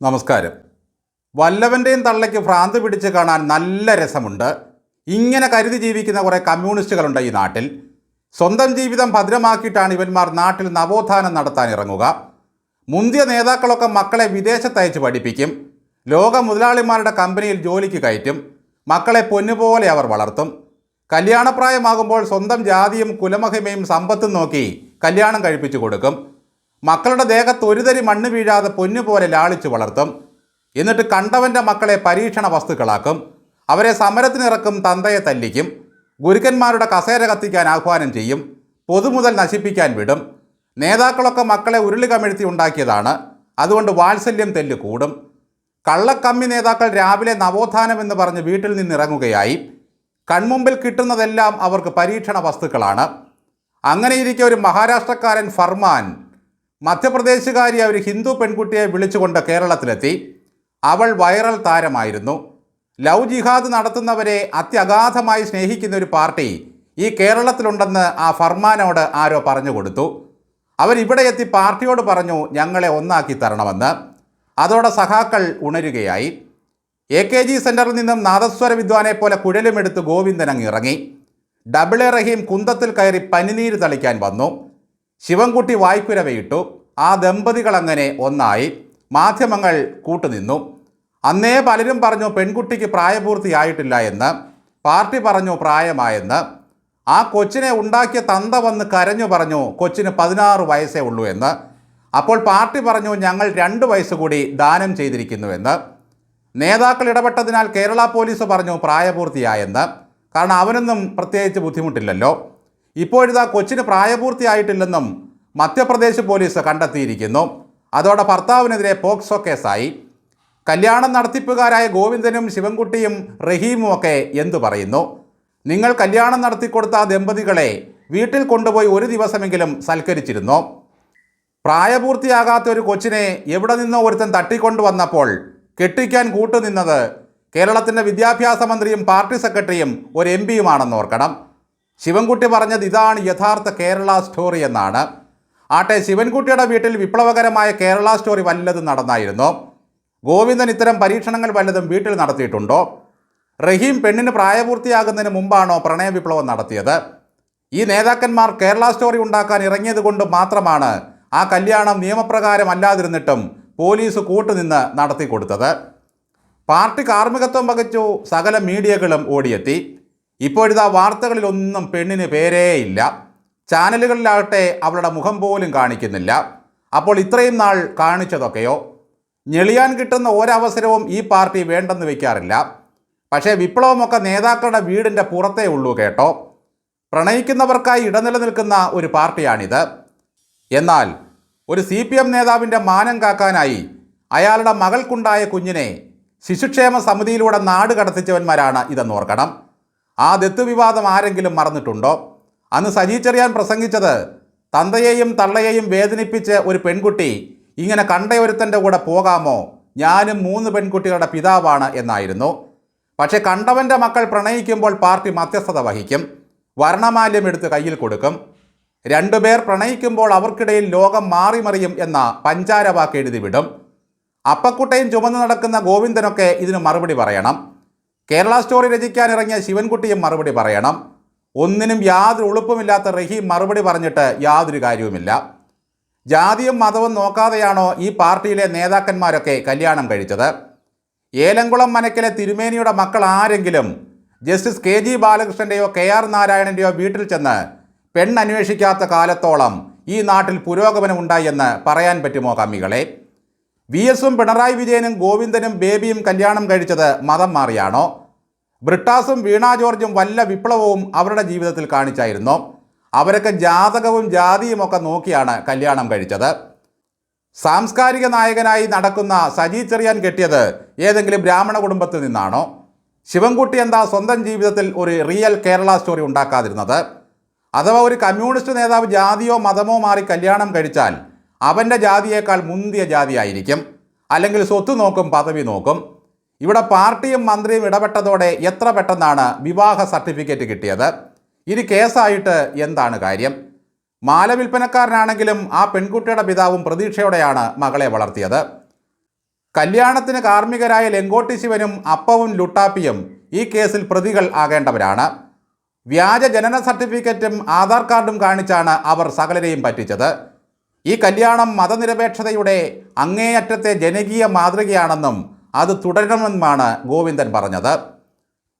നമസ്കാരം. വല്ലവൻ്റെയും തള്ളയ്ക്ക് ഭ്രാന്ത് പിടിച്ച് കാണാൻ നല്ല രസമുണ്ട്. ഇങ്ങനെ കരുതി ജീവിക്കുന്ന കുറേ കമ്മ്യൂണിസ്റ്റുകളുണ്ട് ഈ നാട്ടിൽ. സ്വന്തം ജീവിതം ഭദ്രമാക്കിയിട്ടാണ് ഇവന്മാർ നാട്ടിൽ നവോത്ഥാനം നടത്താൻ ഇറങ്ങുക. മുന്തിയ നേതാക്കളൊക്കെ മക്കളെ വിദേശത്തയച്ച് പഠിപ്പിക്കും. ലോക മുതലാളിമാരുടെ കമ്പനിയിൽ ജോലിക്ക് കയറ്റും. മക്കളെ പൊന്നുപോലെ അവർ വളർത്തും. കല്യാണപ്രായമാകുമ്പോൾ സ്വന്തം ജാതിയും കുലമഹിമയും സമ്പത്തും നോക്കി കല്യാണം കഴിപ്പിച്ചു കൊടുക്കും. മക്കളുടെ ദേഹത്ത് ഒരു തരി മണ്ണ് വീഴാതെ പൊന്നുപോലെ ലാളിച്ചു വളർത്തും. എന്നിട്ട് കണ്ടവൻ്റെ മക്കളെ പരീക്ഷണ വസ്തുക്കളാക്കും. അവരെ സമരത്തിനിറക്കും, തന്തയെ തല്ലിക്കും. ഗുരുക്കന്മാരുടെ കസേര കത്തിക്കാൻ ആഹ്വാനം ചെയ്യും. പൊതുമുതൽ നശിപ്പിക്കാൻ വിടും. നേതാക്കളൊക്കെ മക്കളെ ഉരുളി കമിഴ്ത്തി ഉണ്ടാക്കിയതാണ്. അതുകൊണ്ട് വാത്സല്യം തെല്ല് കൂടും. കള്ളക്കമ്മി നേതാക്കൾ രാവിലെ നവോത്ഥാനം എന്ന് പറഞ്ഞ് വീട്ടിൽ നിന്നിറങ്ങുകയായി. കൺമുമ്പിൽ കിട്ടുന്നതെല്ലാം അവർക്ക് പരീക്ഷണ വസ്തുക്കളാണ്. അങ്ങനെയിരിക്കെ ഒരു മഹാരാഷ്ട്രക്കാരൻ ഫർമാൻ മധ്യപ്രദേശുകാരിയായ ഒരു ഹിന്ദു പെൺകുട്ടിയെ വിളിച്ചുകൊണ്ട് കേരളത്തിലെത്തി. അവൾ വൈറൽ താരമായിരുന്നു. ലവ് ജിഹാദ് നടത്തുന്നവരെ അത്യഗാധമായി സ്നേഹിക്കുന്ന ഒരു പാർട്ടി ഈ കേരളത്തിലുണ്ടെന്ന് ആ ഫർമാനോട് ആരോ പറഞ്ഞു കൊടുത്തു. അവരിവിടെ എത്തി പാർട്ടിയോട് പറഞ്ഞു ഞങ്ങളെ ഒന്നാക്കി തരണമെന്ന്. അതോടെ സഖാക്കൾ ഉണരുകയായി. AKG സെൻറ്ററിൽ നിന്നും നാദസ്വര വിദ്വാനെ പോലെ കുഴലുമെടുത്ത് ഗോവിന്ദൻ അങ്ങ് ഇറങ്ങി. ഡബിളെ റഹീം കുന്തത്തിൽ കയറി പനിനീര് തളിക്കാൻ വന്നു. ശിവൻകുട്ടി വായ്ക്കുരവയിട്ടു. ആ ദമ്പതികൾ അങ്ങനെ ഒന്നായി. മാധ്യമങ്ങൾ കൂട്ടുനിന്നു. അന്നേ പലരും പറഞ്ഞു പെൺകുട്ടിക്ക് പ്രായപൂർത്തിയായിട്ടില്ല എന്ന്. പാർട്ടി പറഞ്ഞു പ്രായമായെന്ന്. ആ കൊച്ചിനെ ഉണ്ടാക്കിയ തന്ത വന്ന് കരഞ്ഞു പറഞ്ഞു കൊച്ചിന് 16 വയസ്സേ ഉള്ളൂ എന്ന്. അപ്പോൾ പാർട്ടി പറഞ്ഞു ഞങ്ങൾ 2 വയസ്സ് കൂടി ദാനം ചെയ്തിരിക്കുന്നുവെന്ന്. നേതാക്കൾ ഇടപെട്ടതിനാൽ കേരള പോലീസ് പറഞ്ഞു പ്രായപൂർത്തിയായെന്ന്. കാരണം അവനൊന്നും പ്രത്യേകിച്ച് ബുദ്ധിമുട്ടില്ലല്ലോ. ഇപ്പോഴിതാ കൊച്ചിന് പ്രായപൂർത്തിയായിട്ടില്ലെന്നും മധ്യപ്രദേശ് പോലീസ് കണ്ടെത്തിയിരിക്കുന്നു. അതോടെ ഭർത്താവിനെതിരെ പോക്സോ കേസായി. കല്യാണം നടത്തിപ്പുകാരായ ഗോവിന്ദനും ശിവൻകുട്ടിയും റഹീമുമൊക്കെ എന്തു പറയുന്നു? നിങ്ങൾ കല്യാണം നടത്തിക്കൊടുത്ത ആ ദമ്പതികളെ വീട്ടിൽ കൊണ്ടുപോയി ഒരു ദിവസമെങ്കിലും സൽക്കരിച്ചിരുന്നോ? പ്രായപൂർത്തിയാകാത്ത ഒരു കൊച്ചിനെ എവിടെ നിന്നോ ഒരുത്തൻ തട്ടിക്കൊണ്ടുവന്നപ്പോൾ കെട്ടിക്കാൻ കൂട്ടുനിന്നത് കേരളത്തിൻ്റെ വിദ്യാഭ്യാസ മന്ത്രിയും പാർട്ടി സെക്രട്ടറിയും ഒരു MP-യുമാണെന്ന് ഓർക്കണം. ശിവൻകുട്ടി പറഞ്ഞത് ഇതാണ് യഥാർത്ഥ കേരള സ്റ്റോറി എന്നാണ്. ആട്ടെ, ശിവൻകുട്ടിയുടെ വീട്ടിൽ വിപ്ലവകരമായ കേരള സ്റ്റോറി വല്ലതും നടന്നായിരുന്നോ? ഗോവിന്ദൻ ഇത്തരം പരീക്ഷണങ്ങൾ വല്ലതും വീട്ടിൽ നടത്തിയിട്ടുണ്ടോ? റഹീം പെണ്ണിന് പ്രായപൂർത്തിയാകുന്നതിന് മുമ്പാണോ പ്രണയ വിപ്ലവം നടത്തിയത്? ഈ നേതാക്കന്മാർ കേരള സ്റ്റോറി ഉണ്ടാക്കാൻ ഇറങ്ങിയത് കൊണ്ട് മാത്രമാണ് ആ കല്യാണം നിയമപ്രകാരം അല്ലാതിരുന്നിട്ടും പോലീസ് കൂട്ടുനിന്ന് നടത്തി കൊടുത്തത്. പാർട്ടി കാർമ്മികത്വം വഹിച്ചു സകല മീഡിയകളും ഓടിയെത്തി. ഇപ്പോഴിതാ വാർത്തകളിലൊന്നും പെണ്ണിന് പേരേയില്ല. ചാനലുകളിലാകട്ടെ അവളുടെ മുഖം പോലും കാണിക്കുന്നില്ല. അപ്പോൾ ഇത്രയും നാൾ കാണിച്ചതൊക്കെയോ? ഞെളിയാൻ കിട്ടുന്ന ഒരവസരവും ഈ പാർട്ടി വേണ്ടെന്ന് വയ്ക്കാറില്ല. പക്ഷേ വിപ്ലവമൊക്കെ നേതാക്കളുടെ വീടിൻ്റെ പുറത്തേ ഉള്ളൂ കേട്ടോ. പ്രണയിക്കുന്നവർക്കായി ഇടനില നിൽക്കുന്ന ഒരു പാർട്ടിയാണിത്. എന്നാൽ ഒരു CPM നേതാവിൻ്റെ മാനം കാക്കാനായി അയാളുടെ മകൾക്കുണ്ടായ കുഞ്ഞിനെ ശിശുക്ഷേമ സമിതിയിലൂടെ നാട് കടത്തിച്ചവന്മാരാണ് ഇതെന്നോർക്കണം. ആ ദത്ത് വിവാദം ആരെങ്കിലും മറന്നിട്ടുണ്ടോ? അന്ന് സജി ചെറിയാൻ പ്രസംഗിച്ചത് തന്തയെയും തള്ളയെയും വേദനിപ്പിച്ച് ഒരു പെൺകുട്ടി ഇങ്ങനെ കണ്ടയൊരുത്തൻ്റെ കൂടെ പോകാമോ, ഞാനും 3 പെൺകുട്ടികളുടെ പിതാവാണ് എന്നായിരുന്നു. പക്ഷേ കണ്ടവൻ്റെ മക്കൾ പ്രണയിക്കുമ്പോൾ പാർട്ടി മധ്യസ്ഥത വഹിക്കും. വർണ്ണമാല്യം എടുത്ത് കയ്യിൽ കൊടുക്കും. 2 പേർ പ്രണയിക്കുമ്പോൾ അവർക്കിടയിൽ ലോകം മാറിമറിയും എന്ന പഞ്ചാര വാക്ക് എഴുതി വിടും. അപ്പക്കുട്ടയും ചുമന്ന് നടക്കുന്ന ഗോവിന്ദനൊക്കെ ഇതിന് മറുപടി പറയണം. കേരള സ്റ്റോറി രചിക്കാൻ ഇറങ്ങിയ ശിവൻകുട്ടിയും മറുപടി പറയണം. ഒന്നിനും യാതൊരു ഉളുപ്പുമില്ലാത്ത റഹീം മറുപടി പറഞ്ഞിട്ട് യാതൊരു കാര്യവുമില്ല. ജാതിയും മതവും നോക്കാതെയാണോ ഈ പാർട്ടിയിലെ നേതാക്കന്മാരൊക്കെ കല്യാണം കഴിച്ചത്? ഏലംകുളം മനക്കിലെ തിരുമേനിയുടെ മക്കൾ ആരെങ്കിലും ജസ്റ്റിസ് KG ബാലകൃഷ്ണൻ്റെയോ KR നാരായണൻ്റെയോ വീട്ടിൽ ചെന്ന് പെണ്ണന്വേഷിക്കാത്ത കാലത്തോളം ഈ നാട്ടിൽ പുരോഗമനം ഉണ്ടായി എന്ന് പറയാൻ പറ്റുമോ കമ്മികളെ? VS-ഉം പിണറായി വിജയനും ഗോവിന്ദനും ബേബിയും കല്യാണം കഴിച്ചത് മതം മാറിയാണോ? ബ്രിട്ടാസും വീണ ജോർജും വല്ല വിപ്ലവവും അവരുടെ ജീവിതത്തിൽ കാണിച്ചായിരുന്നോ? അവരൊക്കെ ജാതകവും ജാതിയുമൊക്കെ നോക്കിയാണ് കല്യാണം കഴിച്ചത്. സാംസ്കാരിക നായകനായി നടക്കുന്ന സജി ചെറിയാൻ കെട്ടിയത് ഏതെങ്കിലും ബ്രാഹ്മണ കുടുംബത്തിൽ നിന്നാണോ? ശിവൻകുട്ടി എന്താ സ്വന്തം ജീവിതത്തിൽ ഒരു റിയൽ കേരള സ്റ്റോറി ഉണ്ടാക്കാതിരുന്നത്? അഥവാ ഒരു കമ്മ്യൂണിസ്റ്റ് നേതാവ് ജാതിയോ മതമോ മാറി കല്യാണം കഴിച്ചാൽ അവൻ്റെ ജാതിയേക്കാൾ മുന്തിയ ജാതിയായിരിക്കും. അല്ലെങ്കിൽ സ്വത്ത് നോക്കും, പദവി നോക്കും. ഇവിടെ പാർട്ടിയും മന്ത്രിയും ഇടപെട്ടതോടെ എത്ര പെട്ടെന്നാണ് വിവാഹ സർട്ടിഫിക്കറ്റ് കിട്ടിയത്? ഇനി കേസായിട്ട് എന്താണ് കാര്യം? മാല വിൽപ്പനക്കാരനാണെങ്കിലും ആ പെൺകുട്ടിയുടെ പിതാവും പ്രതീക്ഷയോടെയാണ് മകളെ വളർത്തിയത്. കല്യാണത്തിന് കാർമ്മികരായ ലെങ്കോട്ടി ശിവനും അപ്പവും ലുട്ടാപ്പിയും ഈ കേസിൽ പ്രതികൾ ആകേണ്ടവരാണ്. വ്യാജ ജനന സർട്ടിഫിക്കറ്റും ആധാർ കാർഡും കാണിച്ചാണ് അവർ സകലരെയും പറ്റിച്ചത്. ഈ കല്യാണം മതനിരപേക്ഷതയുടെ അങ്ങേയറ്റത്തെ ജനകീയ മാതൃകയാണെന്നും അത് തുടരണമെന്നുമാണ് ഗോവിന്ദൻ പറഞ്ഞത്.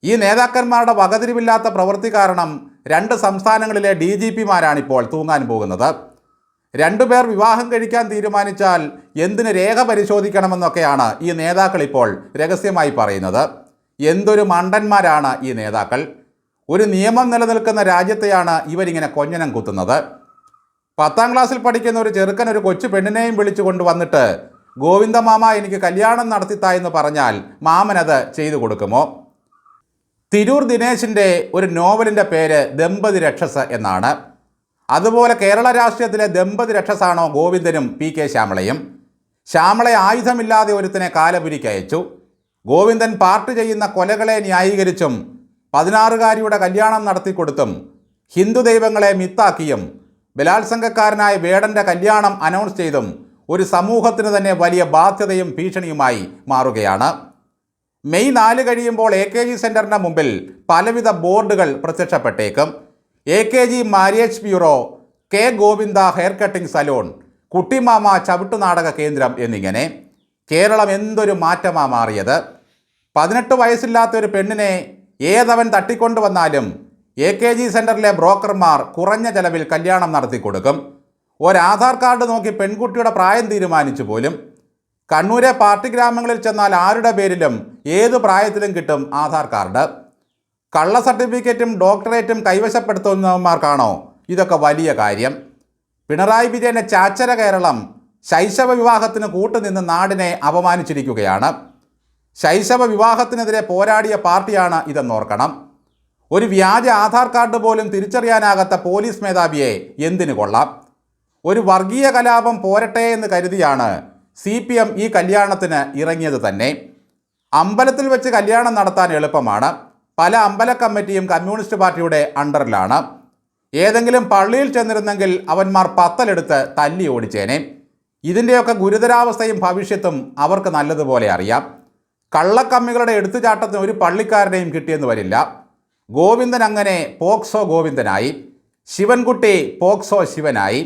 ഈ നേതാക്കന്മാരുടെ വകതിരിവില്ലാത്ത പ്രവൃത്തി കാരണം 2 സംസ്ഥാനങ്ങളിലെ DGPമാരാണിപ്പോൾ തൂങ്ങാൻ പോകുന്നത്. 2 പേർ വിവാഹം കഴിക്കാൻ തീരുമാനിച്ചാൽ എന്തിന് രേഖ പരിശോധിക്കണമെന്നൊക്കെയാണ് ഈ നേതാക്കൾ ഇപ്പോൾ രഹസ്യമായി പറയുന്നത്. എന്തൊരു മണ്ടന്മാരാണ് ഈ നേതാക്കൾ! ഒരു നിയമം നിലനിൽക്കുന്ന രാജ്യത്തെയാണ് ഇവരിങ്ങനെ കൊഞ്ഞനം കുത്തുന്നത്. 10ാം ക്ലാസ്സിൽ പഠിക്കുന്ന ഒരു ചെറുക്കൻ ഒരു കൊച്ചു പെണ്ണിനെയും വിളിച്ചു കൊണ്ടുവന്നിട്ട് ഗോവിന്ദ മാമ എനിക്ക് കല്യാണം നടത്തിത്താ എന്ന് പറഞ്ഞാൽ മാമനത് ചെയ്തു കൊടുക്കുമോ? തിരൂർ ദിനേശിൻ്റെ ഒരു നോവലിൻ്റെ പേര് ദമ്പതി രക്ഷസ് എന്നാണ്. അതുപോലെ കേരള രാഷ്ട്രീയത്തിലെ ദമ്പതി രക്ഷസാണോ ഗോവിന്ദനും PK ശ്യാമളയും? ശ്യാമളയെ ആയുധമില്ലാതെ ഒരുത്തിനെ കാലപുരിക്കയച്ചു. ഗോവിന്ദൻ പാർട്ടി ചെയ്യുന്ന കൊലകളെ ന്യായീകരിച്ചും 16കാരിയുടെ കല്യാണം നടത്തിക്കൊടുത്തും ഹിന്ദു ദൈവങ്ങളെ മിത്താക്കിയും ബലാത്സംഗക്കാരനായ വേടൻ്റെ കല്യാണം അനൗൺസ് ചെയ്തും ഒരു സമൂഹത്തിന് തന്നെ വലിയ ബാധ്യതയും ഭീഷണിയുമായി മാറുകയാണ്. മെയ് 4 കഴിയുമ്പോൾ AKG സെൻറ്ററിൻ്റെ മുമ്പിൽ പലവിധ ബോർഡുകൾ പ്രത്യക്ഷപ്പെട്ടേക്കും. AKG marriage bureau, K Govinda hair cutting saloon, കുട്ടിമാമ ചവിട്ടുനാടക കേന്ദ്രം എന്നിങ്ങനെ. കേരളം എന്തൊരു മാറ്റമാണ് മാറിയത്! 18 വയസ്സില്ലാത്ത ഒരു പെണ്ണിനെ ഏതവൻ തട്ടിക്കൊണ്ടുവന്നാലും AKG സെൻറ്ററിലെ ബ്രോക്കർമാർ കുറഞ്ഞ ചെലവിൽ കല്യാണം നടത്തി കൊടുക്കും. ഒരാധാർ കാർഡ് നോക്കി പെൺകുട്ടിയുടെ പ്രായം തീരുമാനിച്ചു പോലും. കണ്ണൂരെ പാർട്ടി ഗ്രാമങ്ങളിൽ ചെന്നാൽ ആരുടെ പേരിലും ഏത് പ്രായത്തിലും കിട്ടും ആധാർ കാർഡ്. കള്ള സർട്ടിഫിക്കറ്റും ഡോക്ടറേറ്റും കൈവശപ്പെടുത്തുന്നവന്മാർക്കാണോ ഇതൊക്കെ വലിയ കാര്യം? പിണറായി വിജയൻ്റെ ചാച്ചര കേരളം ശൈശവ വിവാഹത്തിന് കൂട്ടുനിന്ന് നാടിനെ അപമാനിച്ചിരിക്കുകയാണ്. ശൈശവ വിവാഹത്തിനെതിരെ പോരാടിയ പാർട്ടിയാണ് ഇതെന്നോർക്കണം. ഒരു വ്യാജ ആധാർ കാർഡ് പോലും തിരിച്ചറിയാനാകാത്ത പോലീസ് മേധാവിയെ എന്തിനു കൊള്ളാം? ഒരു വർഗീയ കലാപം പോരട്ടെ എന്ന് കരുതിയാണ് CPM ഈ കല്യാണത്തിന് ഇറങ്ങിയത് തന്നെ. അമ്പലത്തിൽ വെച്ച് കല്യാണം നടത്താൻ എളുപ്പമാണ്. പല അമ്പല കമ്മിറ്റിയും കമ്മ്യൂണിസ്റ്റ് പാർട്ടിയുടെ അണ്ടറിലാണ്. ഏതെങ്കിലും പള്ളിയിൽ ചെന്നിരുന്നെങ്കിൽ അവന്മാർ പത്തലെടുത്ത് തല്ലി ഓടിച്ചേനെ. ഇതിൻ്റെയൊക്കെ ഗുരുതരാവസ്ഥയും ഭവിഷ്യത്തും അവർക്ക് നല്ലതുപോലെ അറിയാം. കള്ളക്കമ്മികളുടെ എടുത്തുചാട്ടത്തിന് ഒരു പള്ളിക്കാരനെയും കിട്ടിയെന്ന് വരില്ല. ഗോവിന്ദൻ അങ്ങനെ പോക്സോ ഗോവിന്ദനായി, ശിവൻകുട്ടി പോക്സോ ശിവനായി,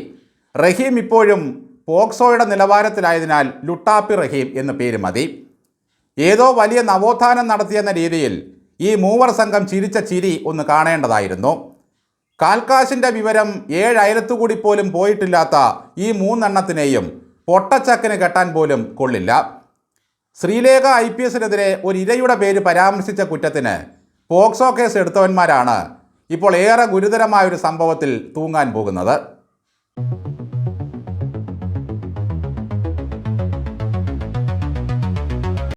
റഹീം ഇപ്പോഴും പോക്സോയുടെ നിലവാരത്തിലായതിനാൽ ലുട്ടാപ്പി റഹീം എന്ന് പേര് മതി. ഏതോ വലിയ നവോത്ഥാനം നടത്തിയെന്ന രീതിയിൽ ഈ മൂവർ സംഘം ചിരിച്ച ചിരി ഒന്ന് കാണേണ്ടതായിരുന്നു. കാൽക്കാശിൻ്റെ വിവരം 7 അയലത്തുകൂടി പോലും പോയിട്ടില്ലാത്ത ഈ 3 എണ്ണത്തിനെയും പൊട്ടച്ചക്കിന് കെട്ടാൻ പോലും കൊള്ളില്ല. ശ്രീലേഖ IPSനെതിരെ ഒരു ഇരയുടെ പേര് പരാമർശിച്ച കുറ്റത്തിന് പോക്സോ കേസ് എടുത്തവന്മാരാണ് ഇപ്പോൾ ഏറെ ഗുരുതരമായൊരു സംഭവത്തിൽ തൂങ്ങാൻ പോകുന്നത്.